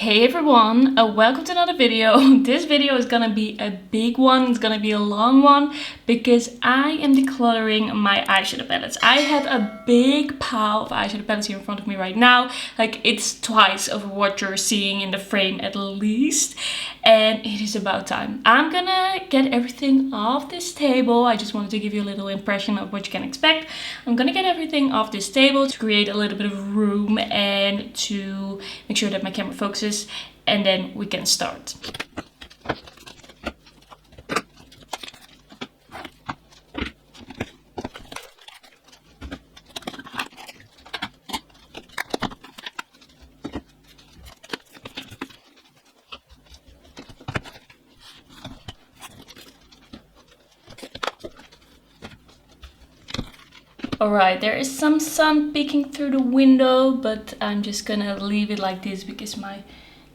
Hey everyone, welcome to another video. This video is gonna be a big one, it's gonna be a long one because I am decluttering my eyeshadow palettes. I have a big pile of eyeshadow palettes here in front of me right now. Like it's twice of what you're seeing in the frame at least. And it is about time. I'm gonna get everything off this table. I just wanted to give you a little impression of what you can expect. I'm gonna get everything off this table to create a little bit of room and to make sure that my camera focuses, and then we can start. Alright, there is some sun peeking through the window, but I'm just gonna leave it like this because my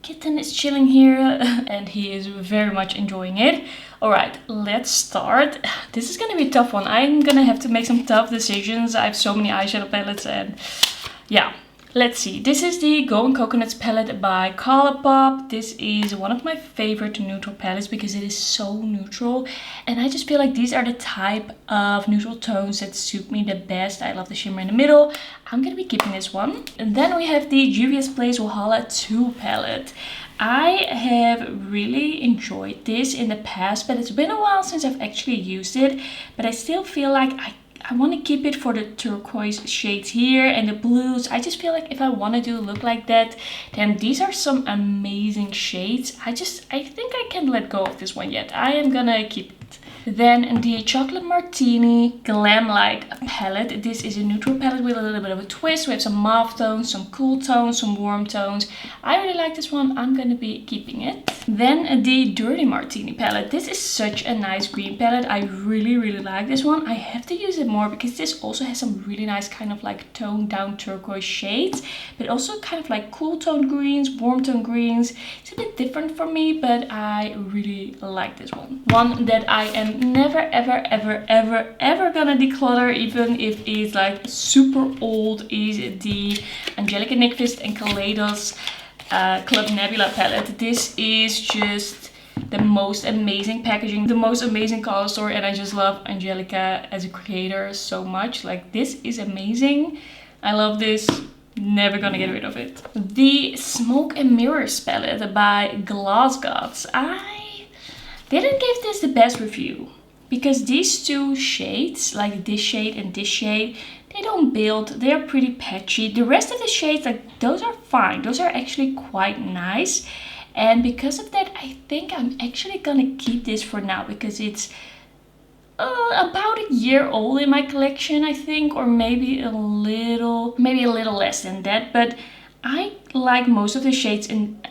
kitten is chilling here and he is very much enjoying it. Alright, let's start. This is gonna be a tough one. I'm gonna have to make some tough decisions. I have so many eyeshadow palettes and yeah. Let's see, this is the Golden Coconuts palette by Colourpop. This is one of my favorite neutral palettes because it is so neutral. And I just feel like these are the type of neutral tones that suit me the best. I love the shimmer in the middle. I'm going to be keeping this one. And then we have the Juvia's Place Valhalla 2 palette. I have really enjoyed this in the past, but it's been a while since I've actually used it. But I still feel like I want to keep it for the turquoise shades here and the blues. I just feel like if I want to do a look like that, then these are some amazing shades. I think I can't let go of this one yet. I am gonna keep it. Then the Chocolate Martini Glam Light palette. This is a neutral palette with a little bit of a twist. We have some mauve tones, some cool tones, some warm tones. I really like this one. I'm gonna be keeping it. Then the Dirty Martini palette. This is such a nice green palette. I really like this one. I have to use it more because this also has some really nice kind of like toned down turquoise shades, but also kind of like cool tone greens, warm tone greens. It's a bit different for me, but I really like this one. One that I am never ever gonna declutter, even if it's like super old, is the Angelica Nyqvist and Kaleidos Club Nebula palette. This is just the most amazing packaging, the most amazing color story, and I just love Angelica as a creator so much. Like, this is amazing. I love this. Never gonna get rid of it. The Smoke and Mirrors palette by Gloss Gods. I didn't give this the best review because these two shades, like this shade and this shade, they don't build. They're pretty patchy. The rest of the shades, like, those are fine. Those are actually quite nice. And because of that, I think I'm actually gonna keep this for now because it's about a year old in my collection, I think, or maybe a little less than that. But I like most of the shades, and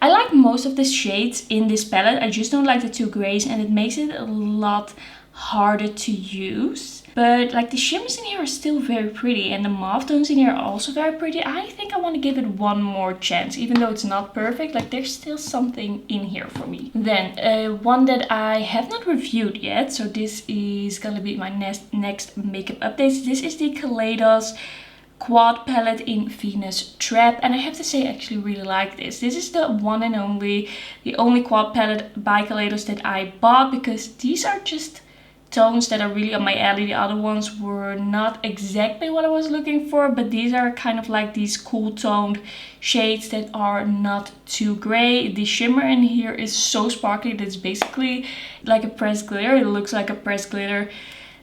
I like most of the shades in this palette. I just don't like the two grays, and it makes it a lot harder to use. But like the shimmers in here are still very pretty, and the mauve tones in here are also very pretty. I think I want to give it one more chance, even though it's not perfect. Like, there's still something in here for me. Then one that I have not reviewed yet, so this is gonna be my next makeup updates. This is the Kaleidos Quad palette in Venus Trap, and I have to say I actually really like this. This is the one and only, the only quad palette by Kaleidos that I bought because these are just tones that are really on my alley. The other ones were not exactly what I was looking for, but these are kind of like these cool toned shades that are not too gray. The shimmer in here is so sparkly that it's basically like a pressed glitter. It looks like a pressed glitter.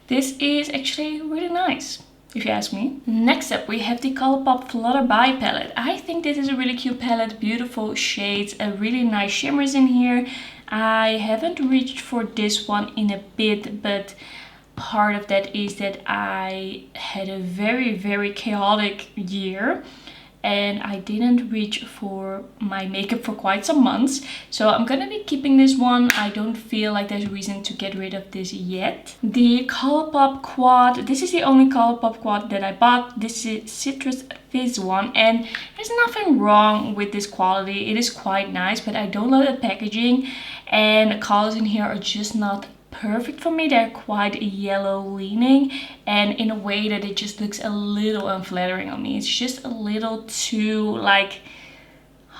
This is actually really nice, if you ask me. Next up, we have the Colourpop Flutter By palette. I think this is a really cute palette, beautiful shades, a really nice shimmers in here. I haven't reached for this one in a bit, but part of that is that I had a very chaotic year and I didn't reach for my makeup for quite some months. So I'm gonna be keeping this one. I don't feel like there's a reason to get rid of this yet. The Colourpop Quad. This is the only Colourpop Quad that I bought. This is Citrus Fizz one, and there's nothing wrong with this quality. It is quite nice, but I don't love the packaging, and the colors in here are just not perfect for me. They're quite yellow leaning, and in a way that it just looks a little unflattering on me. It's just a little too like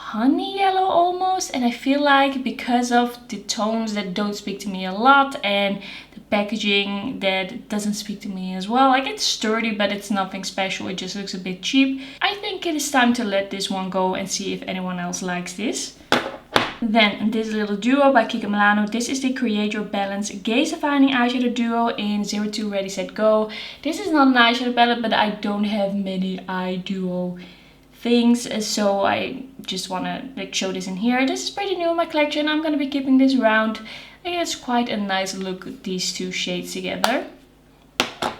honey yellow almost, and I feel like because of the tones that don't speak to me a lot and the packaging that doesn't speak to me as well, like it's sturdy but it's nothing special, it just looks a bit cheap. I think it is time to let this one go and see if anyone else likes this. Then this little duo by Kiko Milano. This is the Create Your Balance Gaze Defining Eyeshadow Duo in 02 Ready Set Go. This is not an eyeshadow palette, but I don't have many eye duo things, so I just want to like show this in here. This is pretty new in my collection. I'm going to be keeping this around. I think it's quite a nice look, these two shades together.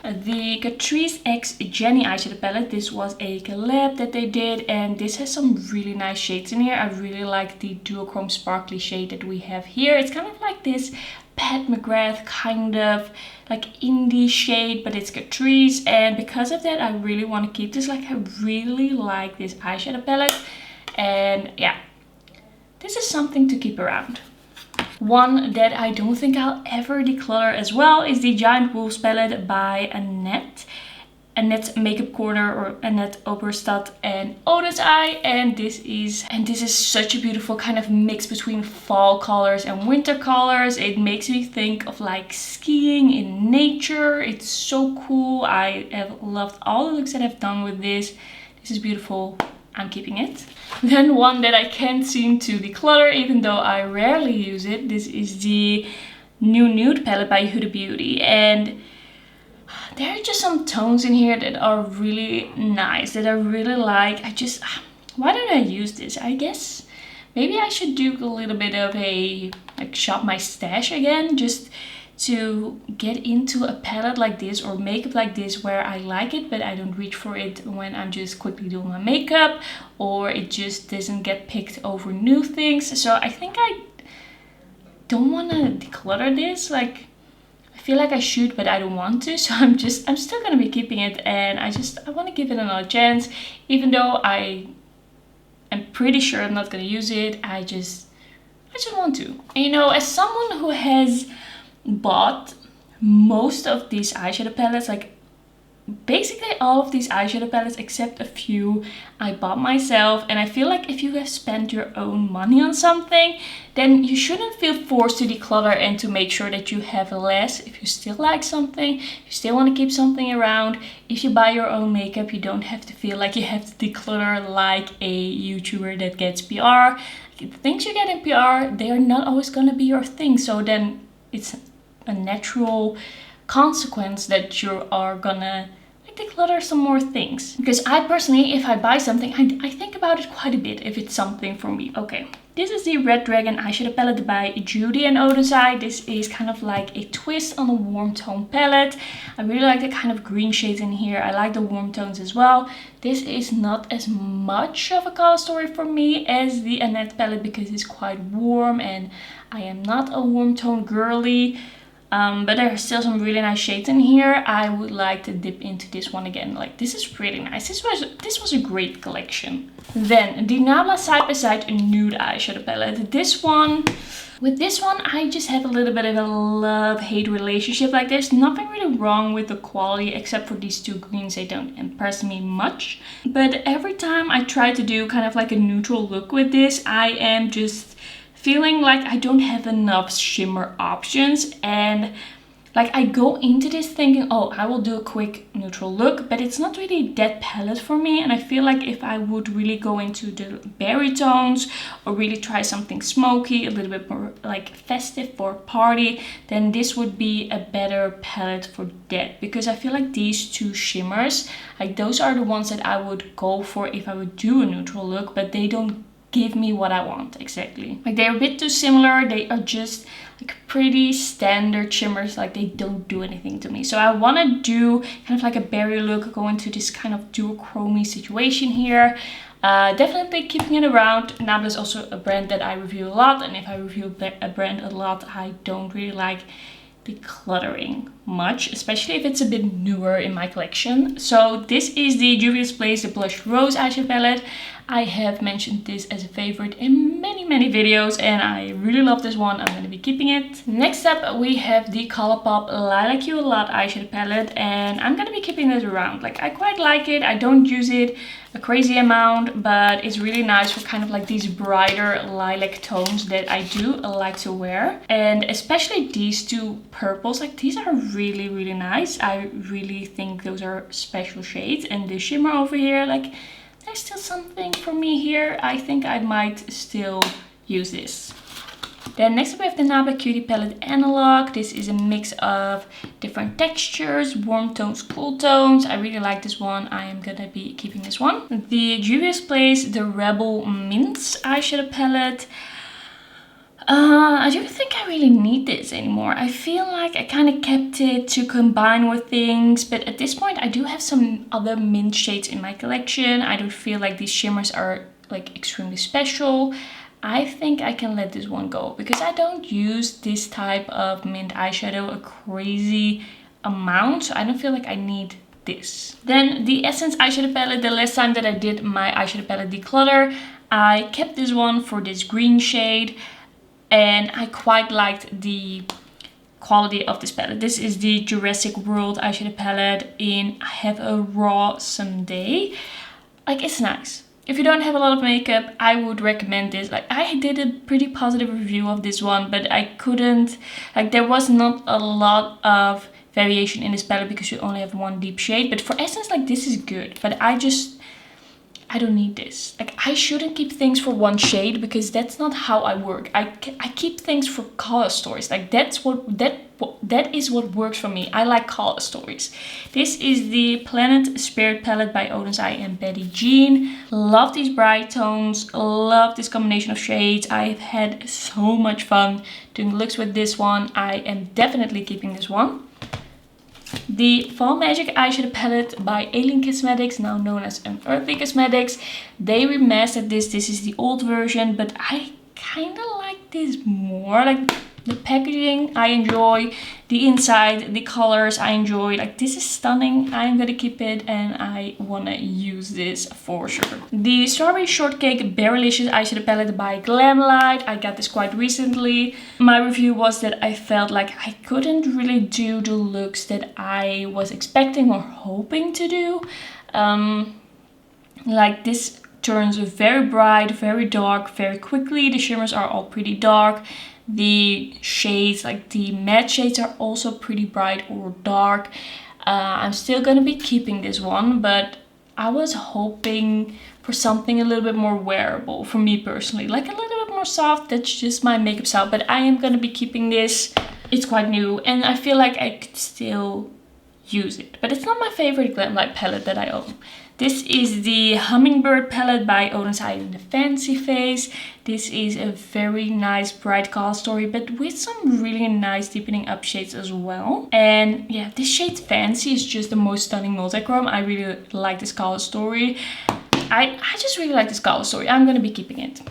The Catrice X Jenny eyeshadow palette. This was a collab that they did, and this has some really nice shades in here. I really like the duochrome sparkly shade that we have here. It's kind of like this Pat McGrath kind of like indie shade, but it's Catrice, and because of that I really want to keep this. Like I really like this eyeshadow palette, and yeah, this is something to keep around. One that I don't think I'll ever declutter as well is the Giant Wolves palette by Annette Makeup Corner, or Annette Oberstadt and Otis Eye. And this is such a beautiful kind of mix between fall colors and winter colors. It makes me think of like skiing in nature. It's so cool. I have loved all the looks that I've done with this. This is beautiful. I'm keeping it. Then one that I can't seem to declutter, even though I rarely use it. This is the new Nude palette by Huda Beauty, and there are just some tones in here that are really nice, that I really like. Why don't I use this? I guess maybe I should do a little bit of a like shop my stash again, just to get into a palette like this or makeup like this where I like it, but I don't reach for it when I'm just quickly doing my makeup, or it just doesn't get picked over new things. So I think I don't want to declutter this. Like I feel like I should, but I don't want to. So I'm still gonna be keeping it, and I want to give it another chance, even though I am pretty sure I'm not gonna use it. I just want to. And you know, as someone who has bought most of these eyeshadow palettes, like basically all of these eyeshadow palettes except a few I bought myself, and I feel like if you have spent your own money on something, then you shouldn't feel forced to declutter and to make sure that you have less. If you still like something, you still want to keep something around, if you buy your own makeup, you don't have to feel like you have to declutter like a YouTuber that gets PR. The things you get in PR, they are not always gonna be your thing, so then it's a natural consequence that you are gonna like declutter some more things. Because I personally, if I buy something, I think about it quite a bit if it's something for me. Okay, this is the Red Dragon eyeshadow palette by Judy and Otis Eye. This is kind of like a twist on a warm tone palette. I really like the kind of green shades in here. I like the warm tones as well. This is not as much of a color story for me as the Annette palette because it's quite warm and I am not a warm tone girly. But there are still some really nice shades in here. I would like to dip into this one again. Like, this is really nice. This was a great collection. Then the Nabla Side by Side Nude eyeshadow palette. With this one, I just have a little bit of a love-hate relationship. Like, there's nothing really wrong with the quality except for these two greens. They don't impress me much. But every time I try to do kind of like a neutral look with this, I am just feeling like I don't have enough shimmer options, and like I go into this thinking, oh, I will do a quick neutral look, but it's not really that palette for me. And I feel like if I would really go into the berry tones or really try something smoky, a little bit more like festive for a party, then this would be a better palette for that, because I feel like these two shimmers, like those are the ones that I would go for if I would do a neutral look, but they don't give me what I want exactly. Like, they're a bit too similar. They are just like pretty standard shimmers. Like, they don't do anything to me. So I want to do kind of like a berry look, go into this kind of duochrome situation here. Definitely keeping it around. Nabla is also a brand that I review a lot, and if I review a brand a lot, I don't really like decluttering much, especially if it's a bit newer in my collection. So this is the Juvia's Place, the Blush Rose eyeshadow palette. I have mentioned this as a favorite in many videos and I really love this one. I'm going to be keeping it. Next up we have the Colourpop Lilac You a Lot eyeshadow palette, and I'm going to be keeping this around. Like, I quite like it. I don't use it a crazy amount, but it's really nice for kind of like these brighter lilac tones that I do like to wear. And especially these two purples, like these are really nice. I really think those are special shades. And the shimmer over here, like, there's still something for me here. I think I might still use this. Then next up we have the Nabla Cutie Palette Analog. This is a mix of different textures, warm tones, cool tones. I really like this one. I am gonna be keeping this one. The Juvia's Place, the Rebel Mints eyeshadow palette. I don't think I really need this anymore. I feel like I kind of kept it to combine with things, but at this point I do have some other mint shades in my collection. I don't feel like these shimmers are like extremely special. I think I can let this one go because I don't use this type of mint eyeshadow a crazy amount, so I don't feel like I need this. Then the Essence eyeshadow palette. The last time that I did my eyeshadow palette declutter, I kept this one for this green shade. And I quite liked the quality of this palette. This is the Jurassic World eyeshadow palette in Have a Raw Someday. Like, it's nice. If you don't have a lot of makeup, I would recommend this. Like, I did a pretty positive review of this one, but I couldn't, like, there was not a lot of variation in this palette because you only have one deep shade. But for Essence, like, this is good. But I don't need this. Like, I shouldn't keep things for one shade because that's not how I work. I keep things for color stories. Like, that is what works for me. I like color stories. This is the Planet Spirit palette by Oden's Eye and Betty Jean. Love these bright tones. Love this combination of shades. I've had so much fun doing looks with this one. I am definitely keeping this one. The Fall Magic eyeshadow palette by Alien Cosmetics, now known as Unearthly Cosmetics. They remastered this. This is the old version, but I kind of like this more. Like, the packaging I enjoy, the inside, the colors I enjoy. Like, this is stunning. I'm gonna keep it and I wanna use this for sure. The Strawberry Shortcake Berrylicious eyeshadow palette by Glamlight. I got this quite recently. My review was that I felt like I couldn't really do the looks that I was expecting or hoping to do. Like, this turns very bright, very dark, very quickly. The shimmers are all pretty dark. The shades, like the matte shades, are also pretty bright or dark. I'm still gonna be keeping this one, but I was hoping for something a little bit more wearable for me personally. Like a little bit more soft. That's just my makeup style, but I am gonna be keeping this. It's quite new and I feel like I could still use it. But it's not my favorite Glamlight palette that I own. This is the Hummingbird palette by Oden's Eye and the Fancy Face. This is a very nice bright color story, but with some really nice deepening up shades as well. And yeah, this shade Fancy is just the most stunning multichrome. I really like this color story. I just really like this color story. I'm gonna be keeping it.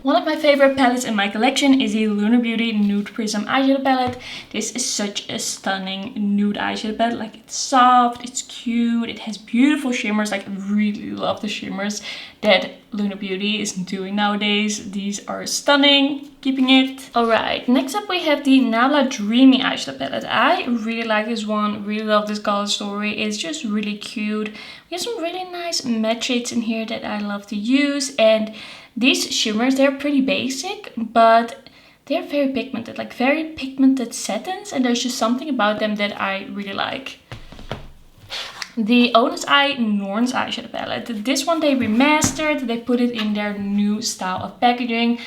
One of my favorite palettes in my collection is the Lunar Beauty Nude Prism eyeshadow palette. This is such a stunning nude eyeshadow palette. Like, it's soft, it's cute, it has beautiful shimmers. Like, I really love the shimmers that Lunar Beauty is doing nowadays. These are stunning. Keeping it. Alright, next up we have the Nabla Dreamy eyeshadow palette. I really like this one. Really love this color story. It's just really cute. We have some really nice matte shades in here that I love to use. And these shimmers, they're pretty basic, but they're very pigmented, like very pigmented satins, and there's just something about them that I really like. The Oden's Eye Norns eyeshadow palette. This one they remastered, they put it in their new style of packaging.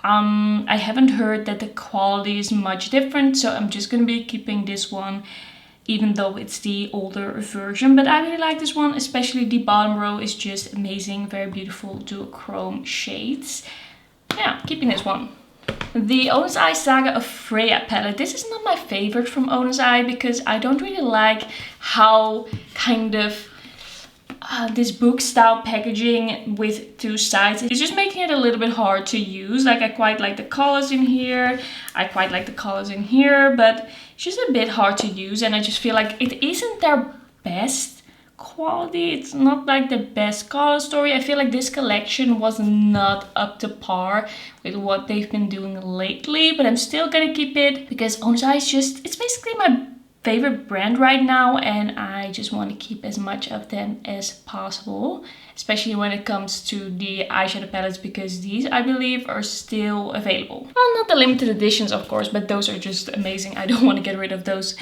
I haven't heard that the quality is much different, so I'm just gonna be keeping this one, even though it's the older version. But I really like this one, especially the bottom row is just amazing. Very beautiful duochrome shades. Yeah, keeping this one. The Oden's Eye Saga of Freya palette. This is not my favorite from Oden's Eye because I don't really like how kind of this book style packaging with two sides. It's just making it a little bit hard to use. Like, I quite like the colors in here. I quite like the colors in here, but it's just a bit hard to use. And I just feel like it isn't their best quality. It's not like the best color story. I feel like this collection was not up to par with what they've been doing lately, but I'm still gonna keep it because Honest Eye is just, it's basically my favorite brand right now, and I just want to keep as much of them as possible, especially when it comes to the eyeshadow palettes, because these I believe are still available. Well, not the limited editions of course, but those are just amazing. I don't want to get rid of those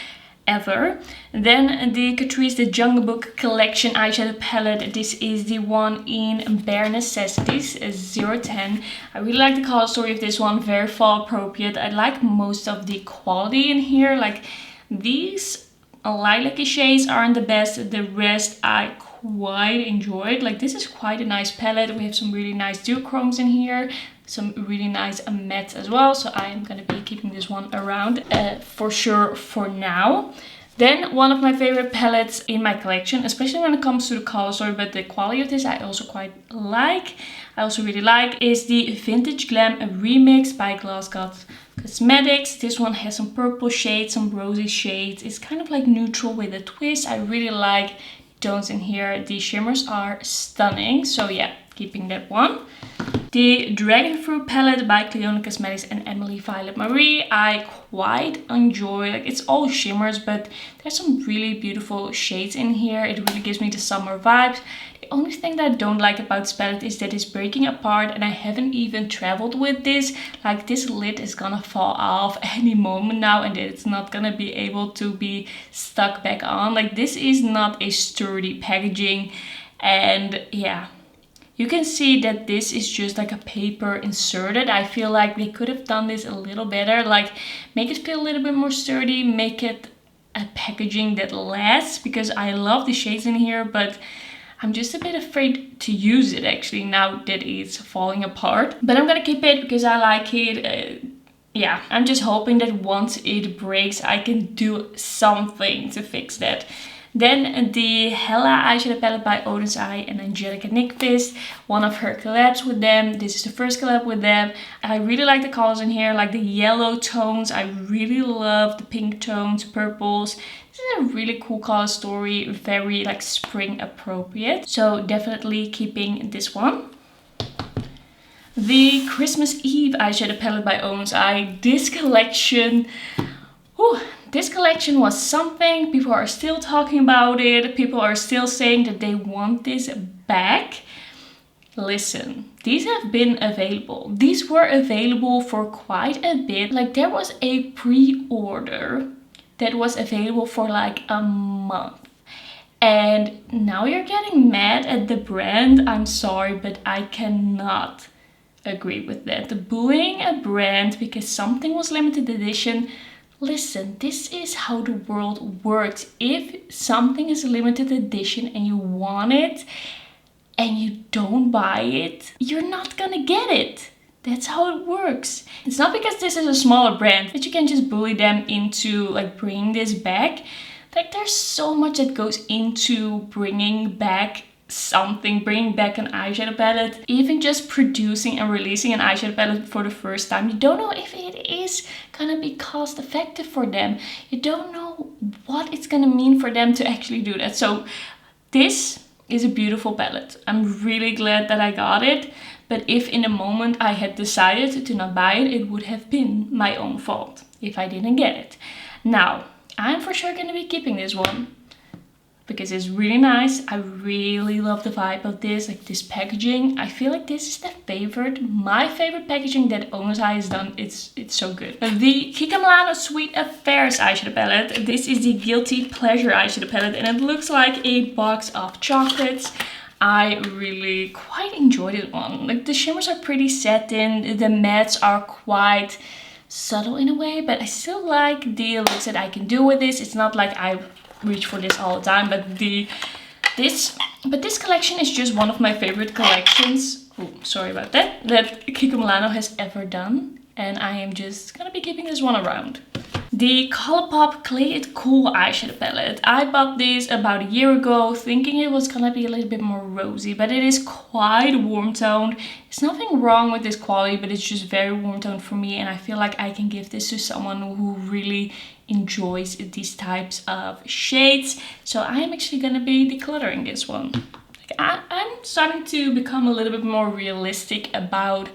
ever. Then the Catrice The Jungle Book Collection eyeshadow palette. This is the one in Bare Necessities 010. I really like the color story of this one, very fall appropriate. I like most of the quality in here. Like these lilac-y shades aren't the best, the rest I quite enjoyed. Like this is quite a nice palette. We have some really nice duochromes in here, some really nice mattes as well, so I am going to be keeping this one around for sure for now. Then one of my favorite palettes in my collection, especially when it comes to the color story, but the quality of this I also quite like. I also really like is the Vintage Glam Remix by Gloss God Cosmetics. This one has some purple shades, some rosy shades. It's kind of like neutral with a twist. I really like tones in here. The shimmers are stunning, so yeah, keeping that one. The Dragon Fruit palette by Clionadh Cosmetics and Emily Violet Marie. I quite enjoy, like it's all shimmers, but there's some really beautiful shades in here. It really gives me the summer vibes. The only thing that I don't like about this palette is that it's breaking apart, and I haven't even traveled with this. Like this lid is gonna fall off any moment now, and it's not gonna be able to be stuck back on. Like this is not a sturdy packaging, and yeah. You can see that this is just like a paper inserted. I feel like they could have done this a little better. Like make it feel a little bit more sturdy, make it a packaging that lasts, because I love the shades in here, but I'm just a bit afraid to use it actually now that it's falling apart. But I'm gonna keep it because I like it. Yeah, I'm just hoping that once it breaks, I can do something to fix that. Then the Hella eyeshadow palette by Oden's Eye and Angelica Nyqvist. One of her collabs with them. This is the first collab with them. I really like the colors in here, like the yellow tones. I really love the pink tones, purples. This is a really cool color story, very like spring appropriate. So definitely keeping this one. The Christmas Eve eyeshadow palette by Oden's Eye. This collection, whew, this collection was something. People are still talking about it. People are still saying that they want this back. Listen, these have been available. These were available for quite a bit. Like there was a pre-order that was available for like a month. And now you're getting mad at the brand. I'm sorry, but I cannot agree with that. Booing a brand because something was limited edition. Listen, this is how the world works. If something is a limited edition and you want it and you don't buy it, you're not gonna get it. That's how it works. It's not because this is a smaller brand that you can just bully them into like bringing this back. Like there's so much that goes into bringing back something, bringing back an eyeshadow palette. Even just producing and releasing an eyeshadow palette for the first time, you don't know if it is gonna be cost effective for them. You don't know what it's gonna mean for them to actually do that. So this is a beautiful palette. I'm really glad that I got it, but if in a moment I had decided to not buy it, it would have been my own fault if I didn't get it. Now I'm for sure gonna be keeping this one because it's really nice. I really love the vibe of this, like this packaging. I feel like this is my favorite packaging that Oden's Eye has done. It's so good. The Kika Milano Sweet Affairs eyeshadow palette. This is the Guilty Pleasure eyeshadow palette, and it looks like a box of chocolates. I really quite enjoyed it one. Like the shimmers are pretty satin, the mattes are quite subtle in a way, but I still like the looks that I can do with this. It's not like I reach for this all the time, but this collection is just one of my favorite collections. Oh, sorry about that Kiko Milano has ever done, and I am just gonna be keeping this one around. the Colourpop Clay It Cool eyeshadow palette. I bought this about a year ago thinking it was gonna be a little bit more rosy, but it is quite warm toned. There's nothing wrong with this quality, but it's just very warm toned for me, and I feel like I can give this to someone who really enjoys these types of shades. So I am actually gonna be decluttering this one. I'm starting to become a little bit more realistic about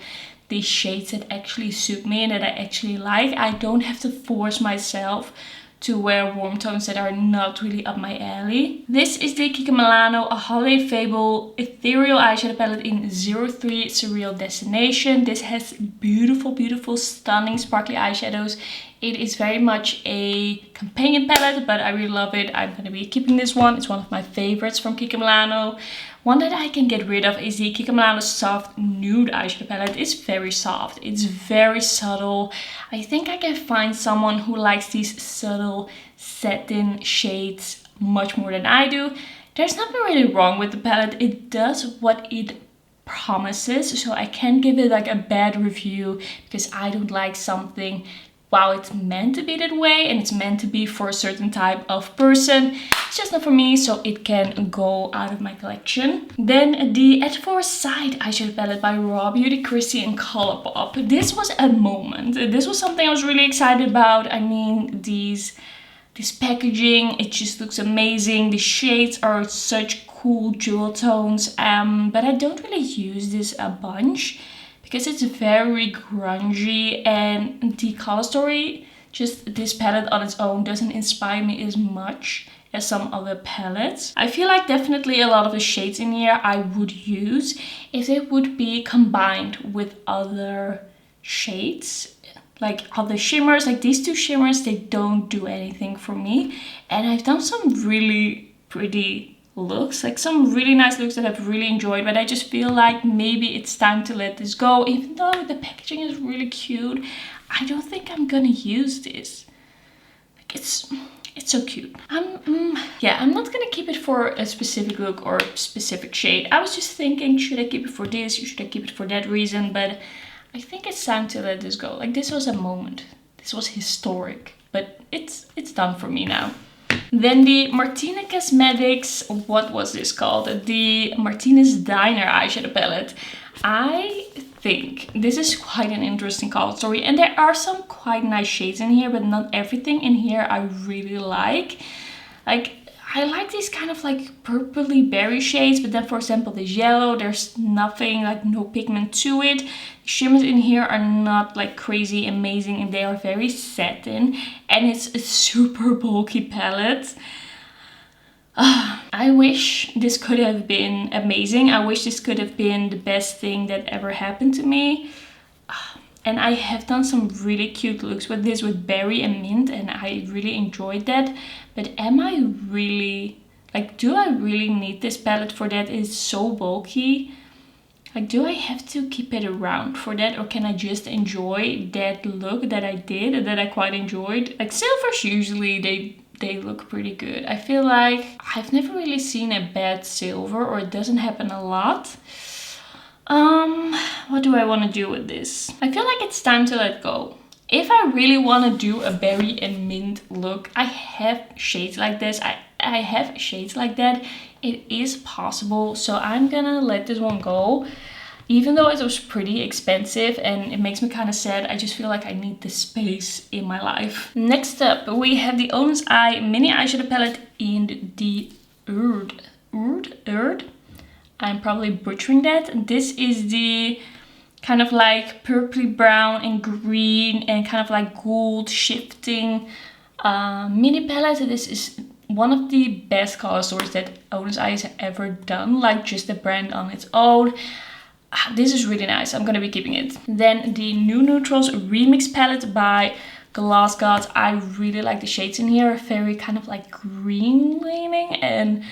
the shades that actually suit me and that I actually like. I don't have to force myself to wear warm tones that are not really up my alley. This is the Kiko Milano A Holiday Fable Ethereal Eyeshadow Palette in 03 Surreal Destination. This has beautiful, beautiful, stunning, sparkly eyeshadows. It is very much a companion palette, but I really love it. I'm going to be keeping this one. It's one of my favorites from Kiko Milano. One that I can get rid of is the Kiko Milano Soft Nude Eyeshadow Palette. It's very soft. It's very subtle. I think I can find someone who likes these subtle satin shades much more than I do. There's nothing really wrong with the palette. It does what it promises. So I can't give it like a bad review because I don't like something. Wow, it's meant to be that way and it's meant to be for a certain type of person. It's just not for me, so it can go out of my collection. Then the At For Side eyeshadow palette by Raw Beauty, Christy and Colourpop. This was a moment. This was something I was really excited about. I mean, this packaging, it just looks amazing. The shades are such cool jewel tones, but I don't really use this a bunch, because it's very grungy, and the color story, just this palette on its own, doesn't inspire me as much as some other palettes. I feel like definitely a lot of the shades in here I would use if they would be combined with other shades, like other shimmers. Like these two shimmers, they don't do anything for me. And I've done some really pretty looks, like some really nice looks that I've really enjoyed, but I just feel like maybe it's time to let this go. Even though the packaging is really cute, I don't think I'm gonna use this. Like it's so cute. Yeah, I'm not gonna keep it for a specific look or specific shade. I was just thinking, should I keep it for this or should I keep it for that reason? But I think it's time to let this go. Like this was a moment. This was historic, but it's done for me now. Then the Martina Cosmetics, what was this called? The Martinez Diner eyeshadow palette. I think this is quite an interesting color story, and there are some quite nice shades in here, but not everything in here I really like. Like, I like these kind of like purpley berry shades, but then for example this yellow, there's nothing, like no pigment to it. The shimmers in here are not like crazy amazing, and they are very satin, and it's a super bulky palette. I wish this could have been amazing. I wish this could have been the best thing that ever happened to me. And I have done some really cute looks with this, with berry and mint, and I really enjoyed that. But am I really, like, do I really need this palette for that? It's so bulky. Like, do I have to keep it around for that, or can I just enjoy that look that I did, that I quite enjoyed? Like, silvers usually, they look pretty good. I feel like I've never really seen a bad silver, or it doesn't happen a lot. What do I want to do with this? I feel like it's time to let go. If I really want to do a berry and mint look, I have shades like this. I have shades like that. It is possible. So I'm gonna let this one go. Even though it was pretty expensive and it makes me kind of sad, I just feel like I need the space in my life. Next up, we have the Honest Eye Mini Eyeshadow Palette in the Erd. I'm probably butchering that. This is the kind of like purpley brown and green and kind of like gold shifting mini palette. This is one of the best color stories that Honest Eye has ever done, like just the brand on its own. This is really nice. I'm gonna be keeping it. Then the New Neutrals Remix palette by Glass Gods. I really like the shades in here. Very kind of like green leaning, and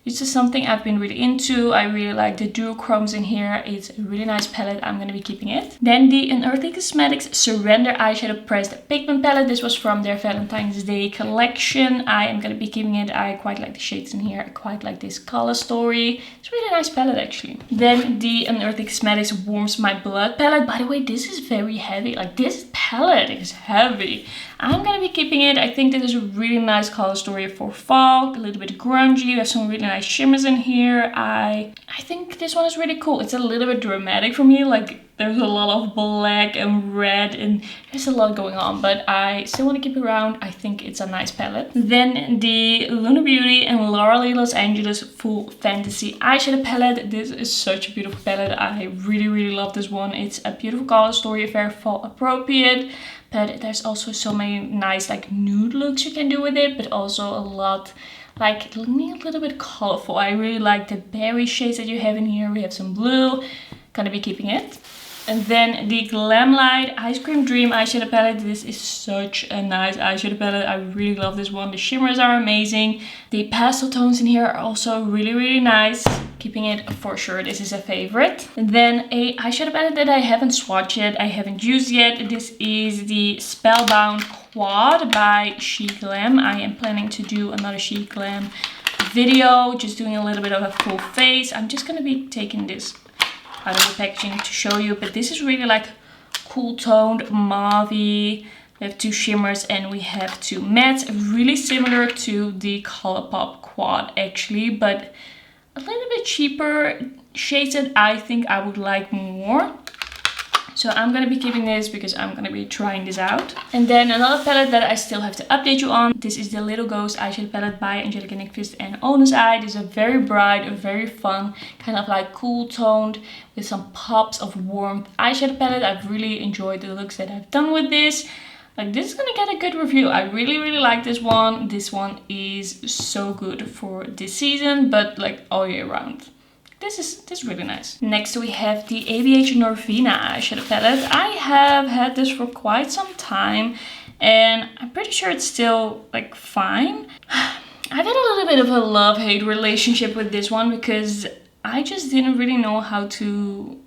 It's just something I've been really into. I really like the duochromes in here. It's a really nice palette. I'm going to be keeping it. Then the Unearthly Cosmetics Surrender Eyeshadow Pressed Pigment Palette. This was from their Valentine's Day collection. I am going to be keeping it. I quite like the shades in here. I quite like this color story. It's a really nice palette actually. Then the Unearthly Cosmetics Warms My Blood palette. By the way, this is very heavy. Like, this palette is heavy. I'm going to be keeping it. I think this is a really nice color story for fall. A little bit grungy. You have some really nice shimmers in here. I think this one is really cool. It's a little bit dramatic for me. Like, there's a lot of black and red and there's a lot going on, but I still want to keep it around. I think it's a nice palette. Then the Luna Beauty and Laura Lee Los Angeles Full Fantasy Eyeshadow Palette. This is such a beautiful palette. I really love this one. It's a beautiful color story, very fall appropriate. But there's also so many nice like nude looks you can do with it, but also a lot like a little bit colorful. I really like the berry shades that you have in here. We have some blue. Gonna be keeping it. And then the Glamlight Ice Cream Dream eyeshadow palette. This is such a nice eyeshadow palette. I really love this one. The shimmers are amazing. The pastel tones in here are also really nice. Keeping it for sure. This is a favorite. And then a eyeshadow palette that I haven't swatched yet. I haven't used yet. This is the Spellbound Quad by She Glam. I am planning to do another She Glam video. Just doing a little bit of a full face. I'm just going to be taking this out of the packaging to show you, but this is really like cool toned mauvey. We have two shimmers and we have two mattes, really similar to the Colourpop Quad actually, but a little bit cheaper shades that I think I would like more. So I'm going to be keeping this because I'm going to be trying this out. And then another palette that I still have to update you on. This is the Little Ghost eyeshadow palette by Angelica Nyqvist and Onus Eye. This is a very bright, a very fun, kind of like cool toned with some pops of warmth eyeshadow palette. I've really enjoyed the looks that I've done with this. Like, this is gonna get a good review. I really like this one. This one is so good for this season, but like all year round. This is really nice. Next we have the ABH Norvina eyeshadow palette. I have had this for quite some time and I'm pretty sure it's still like fine. I've had a little bit of a love-hate relationship with this one because I just didn't really know how to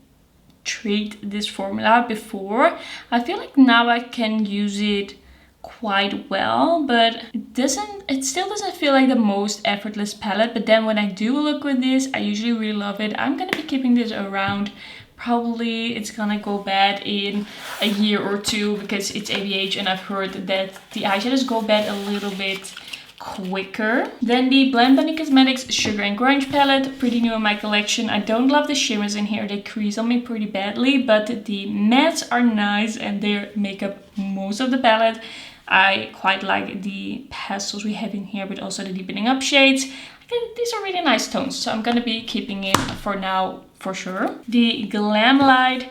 treat this formula before. I feel like now I can use it quite well, but it still doesn't feel like the most effortless palette. But then when I do look with this, I usually really love it. I'm gonna be keeping this around. Probably it's gonna go bad in a year or two because it's ABH and I've heard that the eyeshadows go bad a little bit quicker. Then the Blend Bunny Cosmetics Sugar and Grunge palette, pretty new in my collection. I don't love the shimmers in here, they crease on me pretty badly, but the mattes are nice and they make up most of the palette. I quite like the pastels we have in here, but also the deepening up shades. I think these are really nice tones, so I'm gonna be keeping it for now for sure. The Glamlight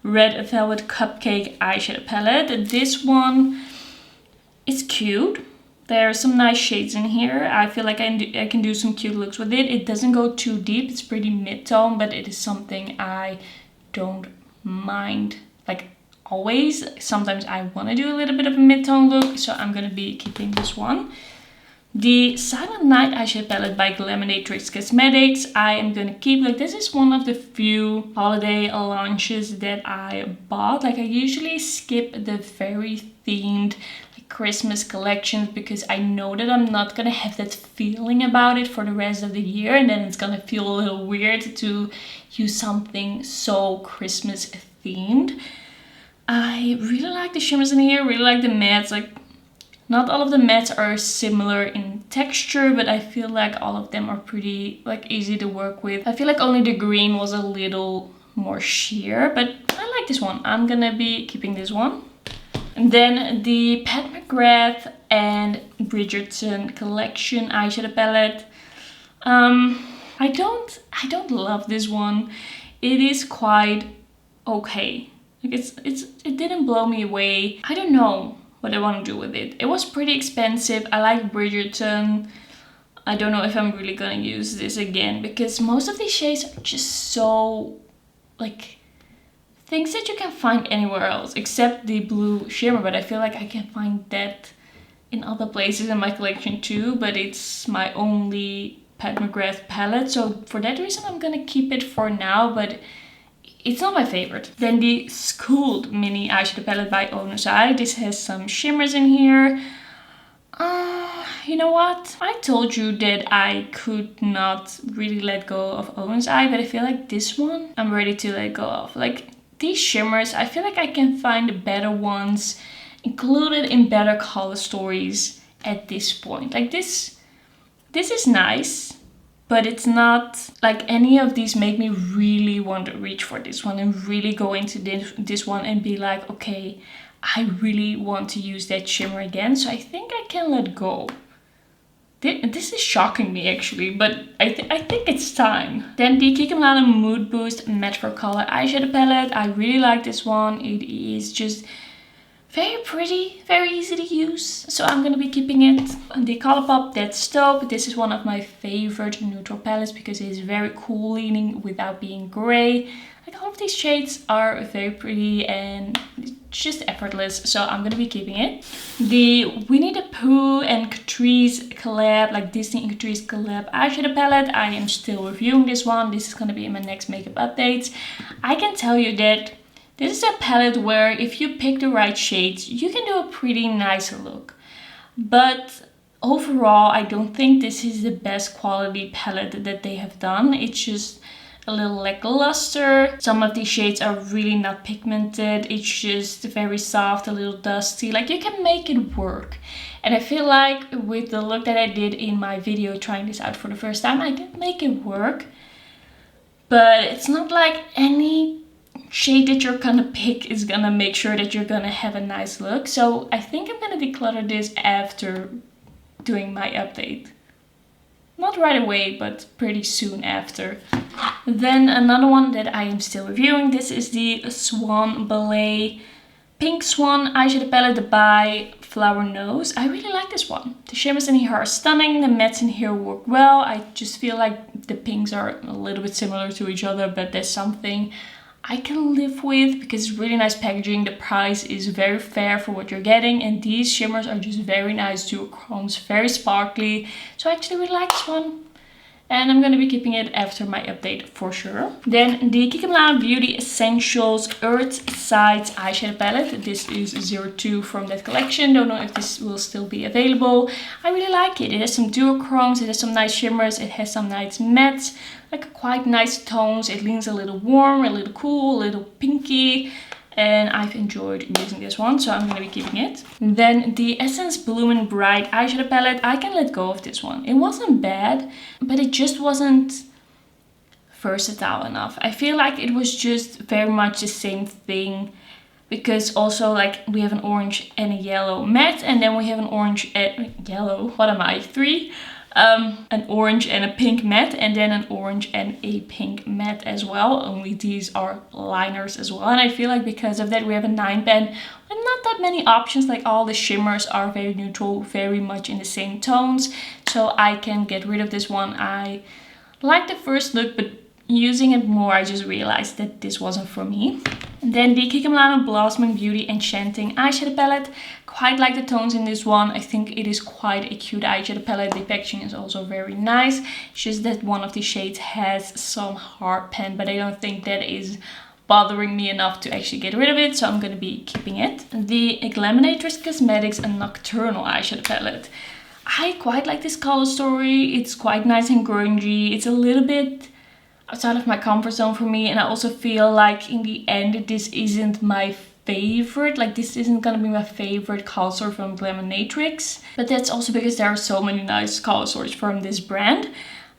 Red Velvet Cupcake eyeshadow palette. This one is cute. There are some nice shades in here. I feel like I can do some cute looks with it. It doesn't go too deep. It's pretty mid-tone, but it is something I don't mind. Like, always. Sometimes I want to do a little bit of a mid-tone look, so I'm going to be keeping this one. The Silent Night eyeshadow palette by Glaminatrix Cosmetics. I am going to keep, like, this is one of the few holiday launches that I bought. Like, I usually skip the very themed Christmas collections because I know that I'm not gonna have that feeling about it for the rest of the year, and then it's gonna feel a little weird to use something so Christmas themed. I really like the shimmers in here, really like the mattes. Like, not all of the mattes are similar in texture, but I feel like all of them are pretty like easy to work with. I feel like only the green was a little more sheer, but I like this one. I'm gonna be keeping this one. And then the Pat McGrath and Bridgerton collection eyeshadow palette. I don't love this one. It is quite okay. Like, it didn't blow me away. I don't know what I want to do with it. It was pretty expensive. I like Bridgerton. I don't know if I'm really gonna use this again because most of these shades are just so like things that you can find anywhere else except the blue shimmer, but I feel like I can find that in other places in my collection too, but it's my only Pat McGrath palette. So for that reason, I'm gonna keep it for now, but it's not my favorite. Then the Schooled mini eyeshadow palette by Owner's Eye. This has some shimmers in here. You know what? I told you that I could not really let go of Owner's Eye, but I feel like this one I'm ready to let go of. Like these shimmers, I feel like I can find better ones included in better color stories at this point. Like this is nice, but it's not like any of these make me really want to reach for this one and really go into this one and be like, okay, I really want to use that shimmer again. So I think I can let go. This is shocking me actually, but I think it's time. Then the Kiko Milano Mood Boost Matte for Color eyeshadow palette. I really like this one. It is just very pretty, very easy to use. So I'm gonna be keeping it. The Colourpop That's Taupe. This is one of my favorite neutral palettes because it is very cool leaning without being gray. Like all of these shades are very pretty and just effortless, so I'm gonna be keeping it. The Winnie the Pooh and Catrice collab, like Disney and Catrice collab eyeshadow palette. I am still reviewing this one. This is gonna be in my next makeup updates. I can tell you that this is a palette where if you pick the right shades, you can do a pretty nice look. But overall, I don't think this is the best quality palette that they have done. It's just a little lackluster. Some of these shades are really not pigmented. It's just very soft, a little dusty. Like you can make it work. And I feel like with the look that I did in my video trying this out for the first time, I did make it work. But it's not like any shade that you're gonna pick is gonna make sure that you're gonna have a nice look. So I think I'm gonna declutter this after doing my update. Not right away, but pretty soon after. Then another one that I am still reviewing. This is the Swan Ballet Pink Swan eyeshadow palette by Flower Nose. I really like this one. The shimmers in here are stunning. The mattes in here work well. I just feel like the pinks are a little bit similar to each other, but there's something I can live with because it's really nice packaging. The price is very fair for what you're getting, and these shimmers are just very nice duochromes, very sparkly. So I actually really like this one. And I'm going to be keeping it after my update for sure. Then the Kiko Milano Beauty Essentials Earth Sides eyeshadow palette. This is 02 from that collection. Don't know if this will still be available. I really like it. It has some duochromes, it has some nice shimmers, it has some nice mattes, like quite nice tones. It leans a little warm, a little cool, a little pinky. And I've enjoyed using this one, so I'm going to be keeping it. Then the Essence Bloomin' Bright eyeshadow palette. I can let go of this one. It wasn't bad, but it just wasn't versatile enough. I feel like it was just very much the same thing. Because also like we have an orange and a yellow matte, and then we have an orange and yellow. What am I? 3? An orange and a pink matte, and then an orange and a pink matte as well. Only these are liners as well. And I feel like because of that we have a 9 pan and not that many options. Like all the shimmers are very neutral, very much in the same tones. So I can get rid of this one. I like the first look, but using it more I just realized that this wasn't for me. And then the Kiko Milano Blossoming Beauty Enchanting eyeshadow palette. Quite like the tones in this one. I think it is quite a cute eyeshadow palette. The packaging is also very nice. It's just that one of the shades has some hard pan, but I don't think that is bothering me enough to actually get rid of it, so I'm going to be keeping it. The Glaminatrix Cosmetics Nocturnal eyeshadow palette. I quite like this color story. It's quite nice and grungy. It's a little bit outside of my comfort zone for me, and I also feel like in the end this isn't my favorite. Like this isn't gonna be my favorite color story from Glaminatrix, but that's also because there are so many nice color stories from this brand.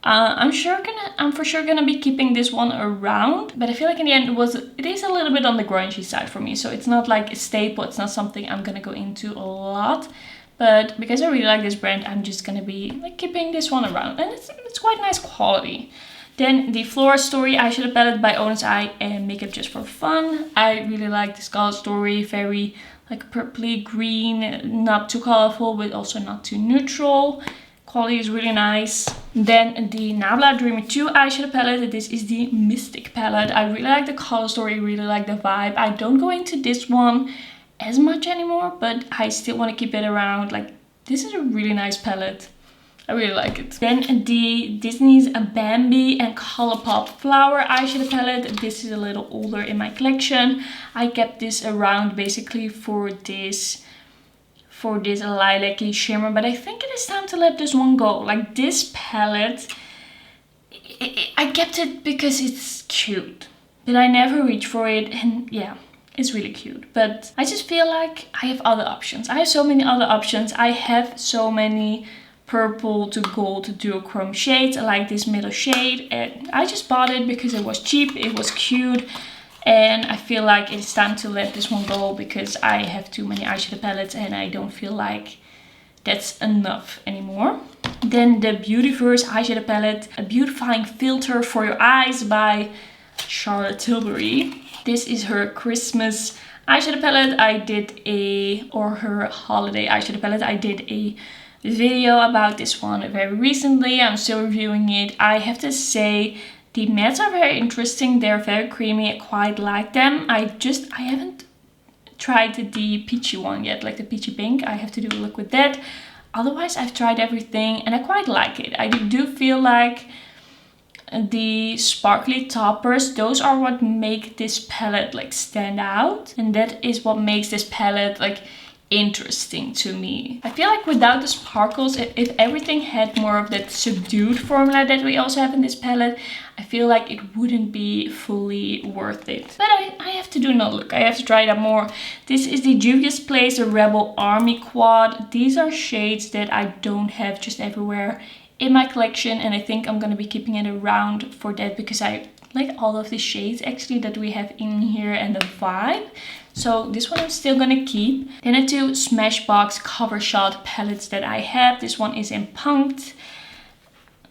I'm for sure gonna be keeping this one around, but I feel like in the end it is a little bit on the grungy side for me. So it's not like a staple. It's not something I'm gonna go into a lot. But because I really like this brand, I'm just gonna be like keeping this one around, and it's quite nice quality. Then the Flora Story eyeshadow palette by Owner's Eye and Makeup Just for Fun. I really like this color story, very like purpley green, not too colorful but also not too neutral. Quality is really nice. Then the Nabla Dreamy 2 eyeshadow palette. This is the Mystic palette. I really like the color story, really like the vibe. I don't go into this one as much anymore, but I still want to keep it around. Like this is a really nice palette. I really like it. Then the Disney's Bambi and Colourpop Flower eyeshadow palette. This is a little older in my collection. I kept this around basically for this lilac-y shimmer, but I think it is time to let this one go. Like this palette, I kept it because it's cute, but I never reach for it, and yeah, it's really cute. But I just feel like I have other options. I have so many other options. I have so many purple to gold duochrome shades. I like this middle shade, and I just bought it because it was cheap, it was cute, and I feel like it's time to let this one go because I have too many eyeshadow palettes and I don't feel like that's enough anymore. Then the Beautyverse eyeshadow palette, a beautifying filter for your eyes by Charlotte Tilbury. This is her Christmas eyeshadow palette. Or her holiday eyeshadow palette. I did a video about this one very recently. I'm still reviewing it. I have to say the mattes are very interesting. They're very creamy. I quite like them. I haven't tried the peachy one yet, like the peachy pink. I have to do a look with that. Otherwise, I've tried everything and I quite like it. I do feel like the sparkly toppers, those are what make this palette like stand out, and that is what makes this palette like interesting to me. I feel like without the sparkles, if everything had more of that subdued formula that we also have in this palette, I feel like it wouldn't be fully worth it. But I have to do another look. I have to try that more. This is the Juvia's Place, the Rebel Army Quad. These are shades that I don't have just everywhere in my collection, and I think I'm gonna be keeping it around for that because I like all of the shades actually that we have in here and the vibe. So this one I'm still gonna keep. Then the two Smashbox Cover Shot palettes that I have. This one is in Punked.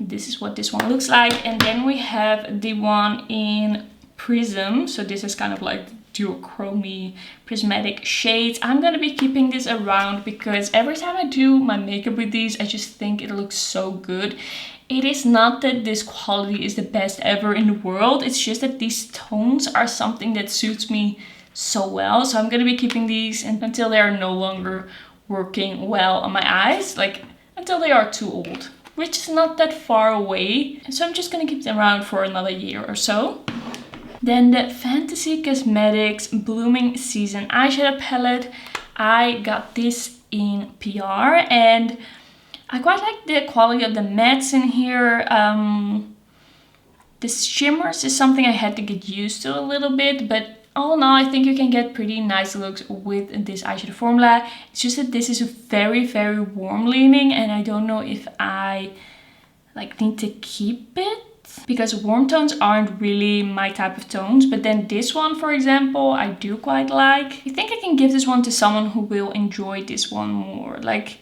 This is what this one looks like. And then we have the one in Prism. So this is kind of like duochromy prismatic shades. I'm gonna be keeping this around because every time I do my makeup with these, I just think it looks so good. It is not that this quality is the best ever in the world. It's just that these tones are something that suits me so well. So I'm gonna be keeping these until they are no longer working well on my eyes, like until they are too old, which is not that far away. So I'm just gonna keep them around for another year or so. Then the Fantasy Cosmetics Blooming Season eyeshadow palette. I got this in PR and I quite like the quality of the mattes in here. The shimmers is something I had to get used to a little bit, but all in all, I think you can get pretty nice looks with this eyeshadow formula. It's just that this is very, very warm leaning, and I don't know if I like need to keep it because warm tones aren't really my type of tones. But then this one, for example, I do quite like. I think I can give this one to someone who will enjoy this one more. Like,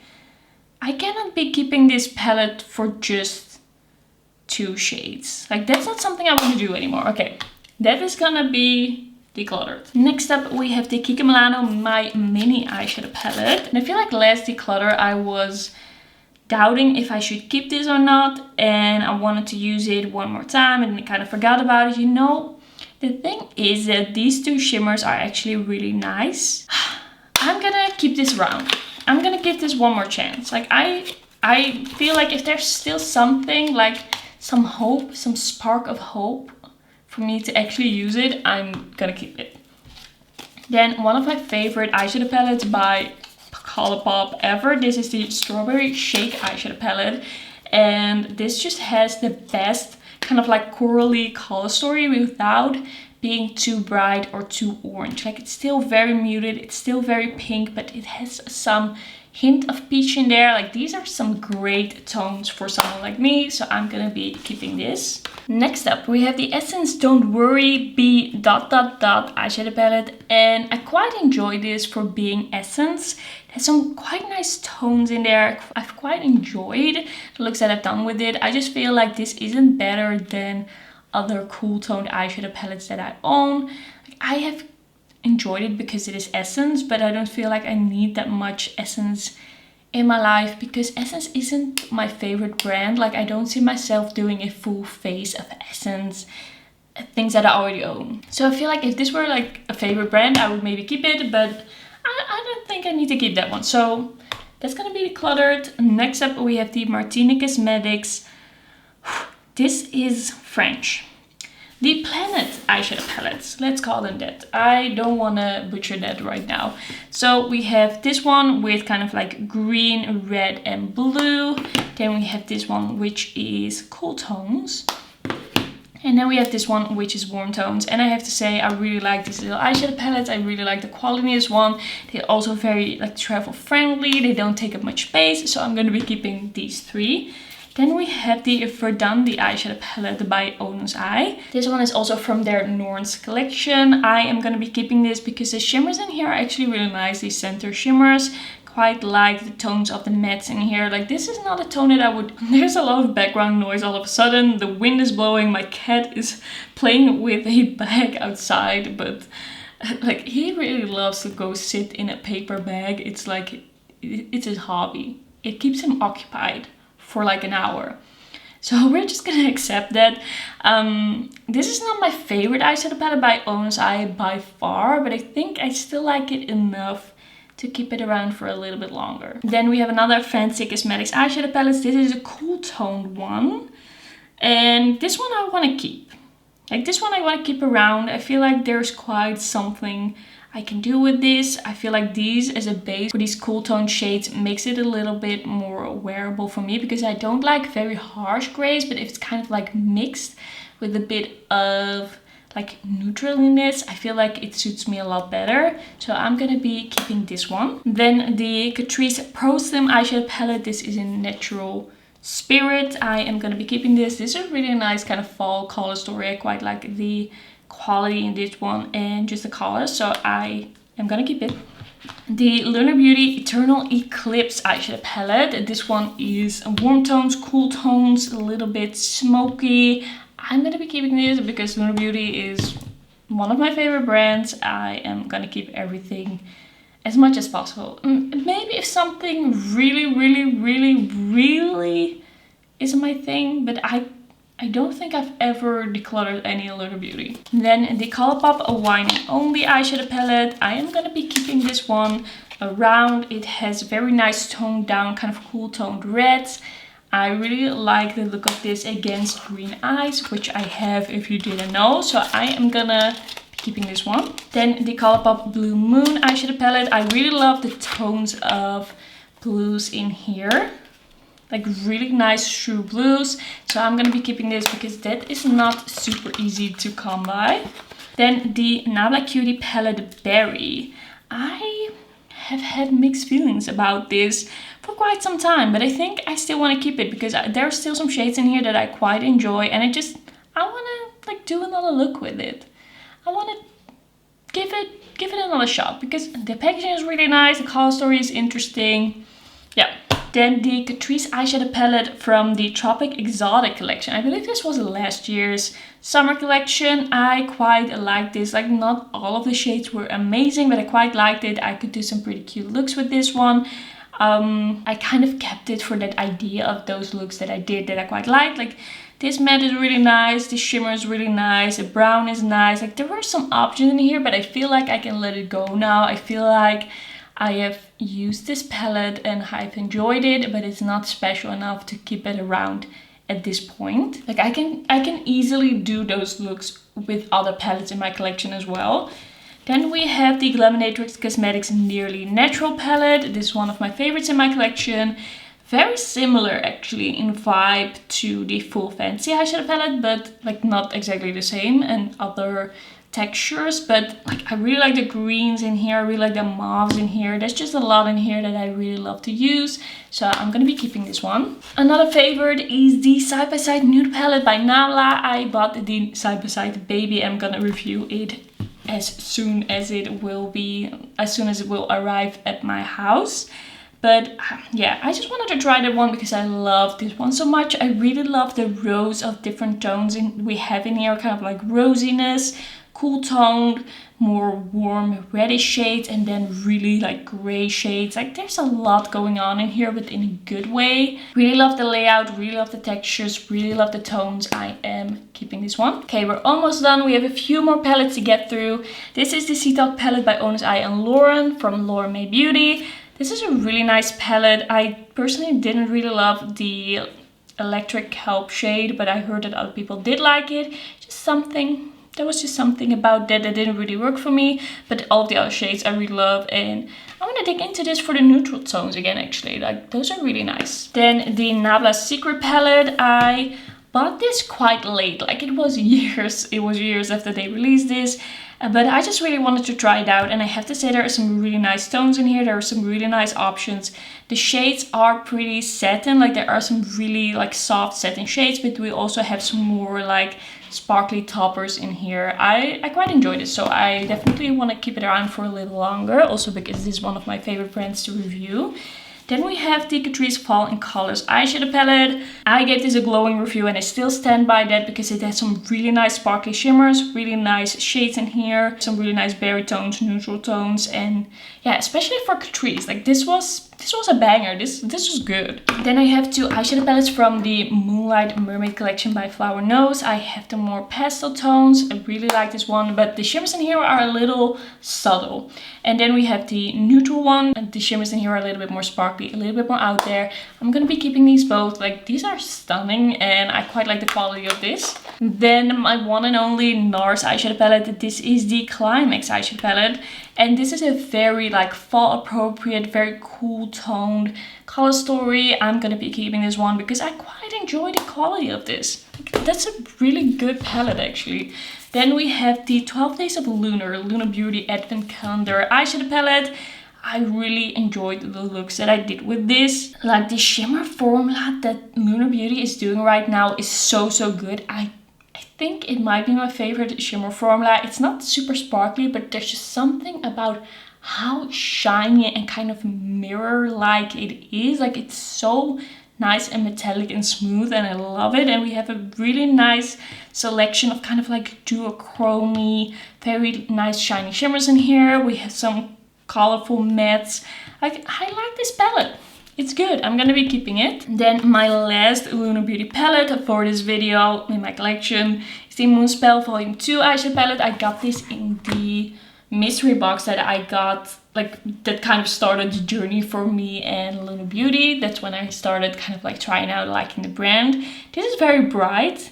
I cannot be keeping this palette for just 2 shades. Like, that's not something I want to do anymore. Okay, that is gonna be Decluttered. Next up, we have the Kiko Milano My Mini eyeshadow palette. And I feel like last Declutter, I was doubting if I should keep this or not. And I wanted to use it one more time and I kind of forgot about it. You know, the thing is that these 2 shimmers are actually really nice. I'm gonna keep this around. I'm gonna give this one more chance. Like I feel like if there's still something, like some hope, some spark of hope for me to actually use it, I'm gonna keep it. Then one of my favorite eyeshadow palettes by Colourpop ever. This is the Strawberry Shake eyeshadow palette. And this just has the best kind of like corally color story without being too bright or too orange. Like, it's still very muted, it's still very pink, but it has some hint of peach in there. Like, these are some great tones for someone like me, so I'm gonna be keeping this. Next up, we have the Essence Don't Worry B ... eyeshadow palette, and I quite enjoy this for being Essence. It has some quite nice tones in there. I've quite enjoyed the looks that I've done with it. I just feel like this isn't better than other cool toned eyeshadow palettes that I own. I have enjoyed it because it is Essence, but I don't feel like I need that much Essence in my life because Essence isn't my favorite brand. Like, I don't see myself doing a full face of Essence, things that I already own. So I feel like if this were like a favorite brand, I would maybe keep it, but I don't think I need to keep that one. So that's gonna be Decluttered. Next up we have the Martini Cosmetics. This is French. The Planet eyeshadow palettes, let's call them that. I don't want to butcher that right now. So we have this one with kind of like green, red and blue. Then we have this one which is cool tones. And then we have this one which is warm tones. And I have to say I really like these little eyeshadow palettes. I really like the quality of this one. They're also very like travel friendly. They don't take up much space. So I'm going to be keeping these 3. Then we have the Verdun, the eyeshadow palette by Onus Eye. This one is also from their Norns collection. I am going to be keeping this because the shimmers in here are actually really nice. These center shimmers. Quite like the tones of the mattes in here. Like this is not a tone that I would... There's a lot of background noise all of a sudden. The wind is blowing. My cat is playing with a bag outside. But like he really loves to go sit in a paper bag. It's like, it's his hobby. It keeps him occupied for like an hour. So we're just gonna accept that. This is not my favorite eyeshadow palette by Onus Eye by far, but I think I still like it enough to keep it around for a little bit longer. Then we have another Fancy Cosmetics eyeshadow palette. This is a cool toned one. And this one I want to keep. Like this one I want to keep around. I feel like there's quite something I can do with this. I feel like these as a base for these cool tone shades makes it a little bit more wearable for me, because I don't like very harsh grays, but if it's kind of like mixed with a bit of like neutraliness, I feel like it suits me a lot better. So I'm gonna be keeping this one. Then the Catrice Pro Slim eyeshadow palette. This is in Natural Spirit. I am gonna be keeping this. This is a really nice kind of fall color story. I quite like the quality in this one and just the color, so I am gonna keep it. The Lunar Beauty Eternal Eclipse eyeshadow palette. This one is warm tones, cool tones, a little bit smoky. I'm gonna be keeping this because Lunar Beauty is one of my favorite brands. I am gonna keep everything as much as possible. Maybe if something really isn't my thing, but I don't think I've ever decluttered any Lunar Beauty. Then the Colourpop Wine and Only eyeshadow palette. I am gonna be keeping this one around. It has very nice toned down, kind of cool toned reds. I really like the look of this against green eyes, which I have if you didn't know. So I am gonna be keeping this one. Then the Colourpop Blue Moon eyeshadow palette. I really love the tones of blues in here. Like really nice true blues. So I'm gonna be keeping this because that is not super easy to come by. Then the Nabla Cutie palette Berry. I have had mixed feelings about this for quite some time, but I think I still want to keep it because there are still some shades in here that I quite enjoy, and I want to like do another look with it. I want to give it another shot because the packaging is really nice, the color story is interesting. Yeah. Then the Catrice eyeshadow palette from the Tropic Exotic collection. I believe this was last year's summer collection. I quite liked this. Like not all of the shades were amazing, but I quite liked it. I could do some pretty cute looks with this one. I kind of kept it for that idea of those looks that I did that I quite liked. Like this matte is really nice, this shimmer is really nice, the brown is nice. Like there were some options in here, but I feel like I can let it go now. I feel like I have used this palette and I've enjoyed it, but it's not special enough to keep it around at this point. Like I can easily do those looks with other palettes in my collection as well. Then we have the Glaminatrix Cosmetics Nearly Natural palette. This is one of my favorites in my collection. Very similar actually in vibe to the Full Fancy eyeshadow palette, but like not exactly the same, and other textures. But like I really like the greens in here, I really like the mauves in here. There's just a lot in here that I really love to use, so I'm gonna be keeping this one. Another favorite is the Side by Side Nude palette by Nabla. I bought the Side by Side Baby. I'm gonna review it as soon as it will arrive at my house. But yeah, I just wanted to try that one because I love this one so much. I really love the rows of different tones we have in here, kind of like rosiness, cool toned, more warm reddish shades, and then really like gray shades. Like there's a lot going on in here, but in a good way. Really love the layout, really love the textures, really love the tones. I am keeping this one. Okay, we're almost done. We have a few more palettes to get through. This is the Sea Talk palette by Onus Eye and Lauren from Lauren May Beauty. This is a really nice palette. I personally didn't really love the electric kelp shade, but I heard that other people did like it. There was just something about that didn't really work for me, but all of the other shades I really love, and I'm gonna dig into this for the neutral tones again actually. Like, those are really nice. Then the Nabla Secret palette, I bought this quite late, like it was years after they released this, but I just really wanted to try it out, and I have to say there are some really nice tones in here. There are some really nice options. The shades are pretty satin, like there are some really like soft satin shades, but we also have some more like sparkly toppers in here. I quite enjoy this, so I definitely want to keep it around for a little longer, also because this is one of my favorite brands to review. Then we have the Catrice Fall in Colors eyeshadow palette. I gave this a glowing review and I still stand by that because it has some really nice sparkly shimmers, really nice shades in here, some really nice berry tones, neutral tones, and yeah, especially for Catrice, like this was a banger. This was good. Then I have two eyeshadow palettes from the Moonlight Mermaid collection by Flower Nose. I have the more pastel tones. I really like this one, but the shimmers in here are a little subtle. And then we have the neutral one, and the shimmers in here are a little bit more sparkly, a little bit more out there. I'm gonna be keeping these both. Like, these are stunning and I quite like the quality of this. Then my one and only NARS eyeshadow palette. This is the Climax eyeshadow palette. And this is a very like fall appropriate, very cool toned color story. I'm gonna be keeping this one because I quite enjoy the quality of this. Like, that's a really good palette actually. Then we have the 12 Days of Lunar Beauty Advent Calendar eyeshadow palette. I really enjoyed the looks that I did with this. Like, the shimmer formula that Lunar Beauty is doing right now is so good. I think it might be my favorite shimmer formula. It's not super sparkly, but there's just something about how shiny and kind of mirror-like it is. Like, it's so nice and metallic and smooth, and I love it. And we have a really nice selection of kind of like duochrome, very nice shiny shimmers in here. We have some colorful mattes. Like, I like this palette. It's good. I'm gonna be keeping it. Then my last Lunar Beauty palette for this video in my collection is the Moonspell Volume 2 eyeshadow palette. I got this in the mystery box that I got, like, that kind of started the journey for me and Lunar Beauty. That's when I started kind of like trying out liking the brand. This is very bright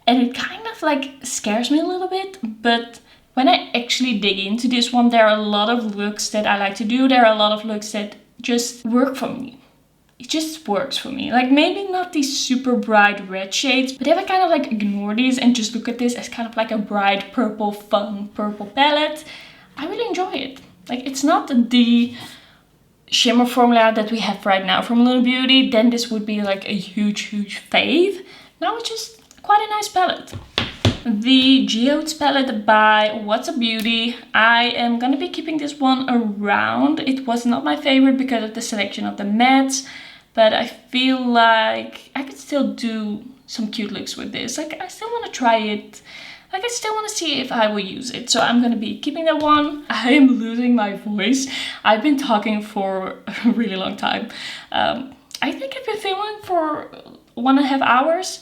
and it kind of like scares me a little bit, but when I actually dig into this one, there are a lot of looks that I like to do. There are a lot of looks that just work for me. It just works for me. Like, maybe not these super bright red shades, but if I kind of like ignore these and just look at this as kind of like a bright purple, fun purple palette, I really enjoy it. Like, it's not the shimmer formula that we have right now from Lunar Beauty. Then this would be like a huge fave. Now it's just quite a nice palette. The Geodes palette by What's Up Beauty. I am gonna be keeping this one around. It was not my favorite because of the selection of the mattes, but I feel like I could still do some cute looks with this. Like, I still want to try it. Like, I still want to see if I will use it. So I'm gonna be keeping that one. I am losing my voice. I've been talking for a really long time. I think I've been filming for 1.5 hours.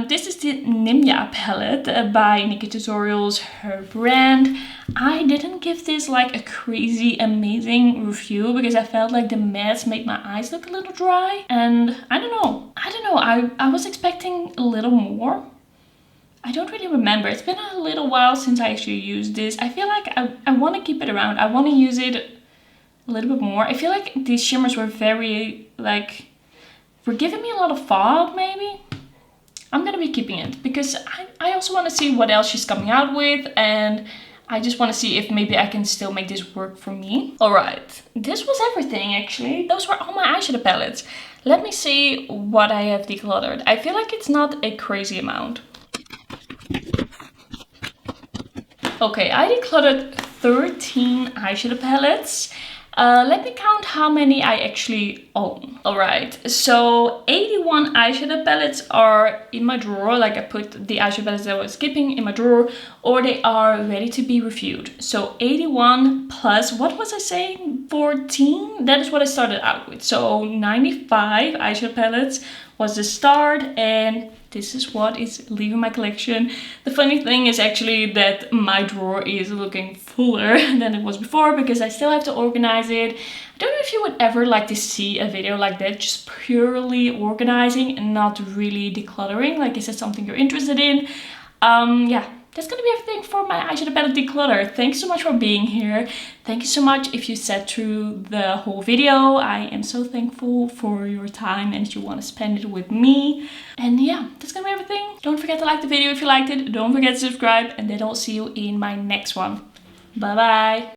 This is the Nimya palette by Nikki Tutorials, her brand. I didn't give this like a crazy amazing review because I felt like the mattes made my eyes look a little dry, and I don't know. I was expecting a little more. I don't really remember. It's been a little while since I actually used this. I feel like I want to keep it around. I want to use it a little bit more. I feel like these shimmers were very like, were giving me a lot of fallout maybe. I'm gonna be keeping it because I also want to see what else she's coming out with, and I just want to see if maybe I can still make this work for me. Alright, this was everything actually. Those were all my eyeshadow palettes. Let me see what I have decluttered. I feel like it's not a crazy amount. Okay, I decluttered 13 eyeshadow palettes. Let me count how many I actually own. Alright, so 81 eyeshadow palettes are in my drawer. Like, I put the eyeshadow palettes that I was skipping in my drawer, or they are ready to be reviewed. So 81 plus, what was I saying, 14? That is what I started out with. So 95 eyeshadow palettes was the start, and this is what is leaving my collection. The funny thing is actually that my drawer is looking fuller than it was before because I still have to organize it. I don't know if you would ever like to see a video like that, just purely organizing and not really decluttering. Like, is that something you're interested in? Yeah, that's gonna be everything for my eyeshadow palette declutter. Thanks so much for being here. Thank you so much if you sat through the whole video. I am so thankful for your time and that you want to spend it with me. And yeah, that's gonna be everything. Don't forget to like the video if you liked it. Don't forget to subscribe, and then I'll see you in my next one. Bye bye.